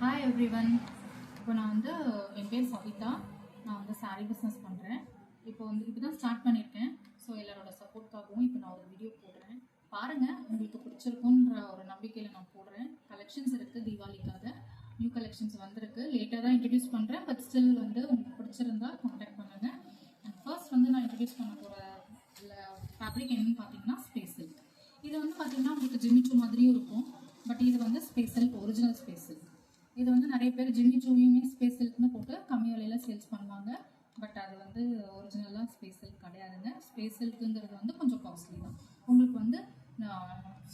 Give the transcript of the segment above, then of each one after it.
Hi everyone. இப்போ நான் வந்து என் பேர் சவிதா. நான் வந்து சாரீ பிஸ்னஸ் பண்ணுறேன். இப்போ தான் ஸ்டார்ட் பண்ணியிருக்கேன். ஸோ எல்லாரோட சப்போர்ட்காகவும் இப்போ நான் ஒரு வீடியோ போடுறேன். பாருங்கள், உங்களுக்கு பிடிச்சிருக்குன்ற ஒரு நம்பிக்கையில் நான் போடுறேன். கலெக்ஷன்ஸ் இருக்குது, தீபாவளிக்காக நியூ கலெக்ஷன்ஸ் வந்திருக்கு. லேட்டாக தான் இன்ட்ரடியூஸ் பண்ணுறேன், பட் ஸ்டில் வந்து உங்களுக்கு பிடிச்சிருந்தா கான்டாக்ட் பண்ணுங்கள். அண்ட் ஃபர்ஸ்ட் வந்து நான் இன்ட்ரடியூஸ் பண்ண போகிற ஃபேப்ரிக் என்னன்னு பார்த்தீங்கன்னா ஸ்பேஸ் சில்க். இது வந்து பார்த்தீங்கன்னா உங்களுக்கு ஜிமிச்சூ மாதிரியும் இருக்கும், பட் இது வந்து space silk, original space silk. இது வந்து நிறைய பேர் ஜிமிச்சூயுமே ஸ்பேஸ் சில்க்னு போட்டு கம்மி விலையில் சேல்ஸ் பண்ணுவாங்க. பட் அது வந்து ஒரிஜினலாக ஸ்பேஸ் சில்க் கிடையாதுங்க. ஸ்பேஸ் சில்க்குங்கிறது வந்து கொஞ்சம் காஸ்ட்லி தான். உங்களுக்கு வந்து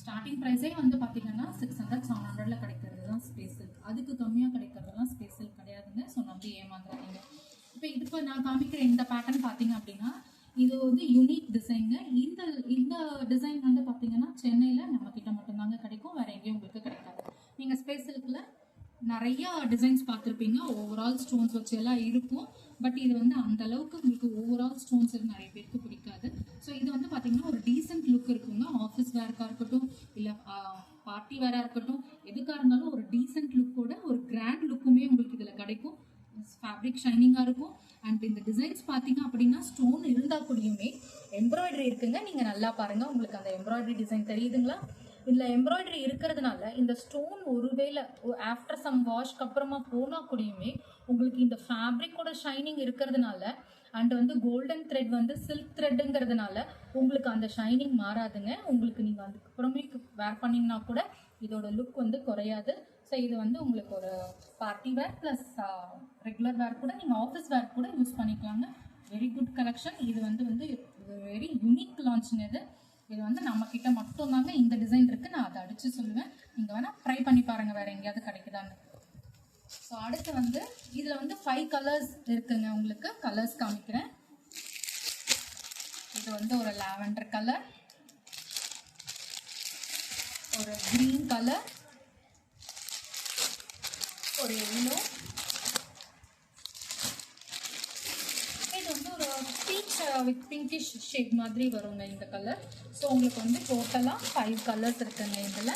ஸ்டார்டிங் ப்ரைஸே வந்து பார்த்தீங்கன்னா 600-700 கிடைக்கிறது தான் ஸ்பேஸ் சில்க். அதுக்கு கம்மியாக கிடைக்கிறதுலாம் ஸ்பேஸ் சில்க் கிடையாதுங்க. ஸோ நம்பி ஏமாந்துடாதீங்க. இப்போ நான் காமிக்கிற இந்த பேட்டர்ன் பார்த்தீங்க அப்படின்னா இது வந்து யூனிக் டிசைனுங்க. இந்த டிசைன் வந்து பார்த்தீங்கன்னா சென்னையில் நம்மக்கிட்ட மட்டும்தாங்க கிடைக்கும், வேற எங்கேயும் உங்களுக்கு கிடைக்காது. நீங்கள் ஸ்பேஸ் சில்கில் நிறைய டிசைன்ஸ் பார்த்துருப்பீங்க, ஓவரால் ஸ்டோன்ஸ் வச்சு எல்லாம் இருக்கும். பட் இது வந்து அந்த அளவுக்கு உங்களுக்கு ஓவரால் ஸ்டோன்ஸ் நிறைய பேருக்கு பிடிக்காது. ஸோ இது வந்து பார்த்தீங்கன்னா ஒரு டீசென்ட் லுக் இருக்குங்க. ஆஃபீஸ் வேர்க்காக இருக்கட்டும், இல்லை பார்ட்டி வேராக இருக்கட்டும், எதுக்காக இருந்தாலும் ஒரு டீசென்ட் லுக்கோட ஒரு கிராண்ட் லுக்குமே உங்களுக்கு இதில் கிடைக்கும். ஃபேப்ரிக் ஷைனிங்காக இருக்கும். அண்ட் இந்த டிசைன்ஸ் பார்த்தீங்க அப்படின்னா ஸ்டோன் இருந்தால் கூடயுமே எம்ப்ராய்டரி இருக்குங்க. நீங்கள் நல்லா பாருங்கள், உங்களுக்கு அந்த எம்ப்ராய்டரி டிசைன் தெரியுதுங்களா? இதில் எம்ப்ராய்டரி இருக்கிறதுனால இந்த ஸ்டோன் ஒருவேளை ஆஃப்டர் சம் வாஷ்க்கு அப்புறமா போனால் கூடயுமே உங்களுக்கு இந்த ஃபேப்ரிக்கோட ஷைனிங் இருக்கிறதுனால அண்ட் வந்து கோல்டன் த்ரெட் வந்து சில்க் த்ரெட்டுங்கிறதுனால உங்களுக்கு அந்த ஷைனிங் மாறாதுங்க. உங்களுக்கு நீங்கள் அதுக்கப்புறமே வேர் பண்ணிங்கன்னா கூட இதோட லுக் வந்து குறையாது. ஸோ இது வந்து உங்களுக்கு ஒரு பார்ட்டி வேர் ப்ளஸ் ரெகுலர் வேர் கூட, நீங்கள் ஆஃபீஸ் வேர் கூட யூஸ் பண்ணிக்கலாங்க. Very good collection. இது வந்து வெரி யூனிக் லான்ச்சுங்க. இது வந்து நம்மக்கிட்ட மட்டும்தாங்க இந்த டிசைன் இருக்குது. நான் அதை அடித்து சொல்லுவேன், நீங்கள் வேணால் ட்ரை பண்ணி பாருங்கள் வேறு எங்கேயாவது கிடைக்குதான்னு. ஸோ அடுத்து வந்து இதில் வந்து 5 கலர்ஸ் இருக்குங்க. உங்களுக்கு கலர்ஸ் காமிக்கிறேன். இது வந்து ஒரு லாவெண்டர் கலர், ஒரு கிரீன் கலர், ஒரு எல்லோ, இது வந்து ஒரு பீச் வித் பிங்கிஷ் ஷேட் மாதிரி வருங்க இந்த கலர். ஸோ உங்களுக்கு வந்து டோட்டலாக 5 கலர்ஸ் இருக்குங்க இதில்.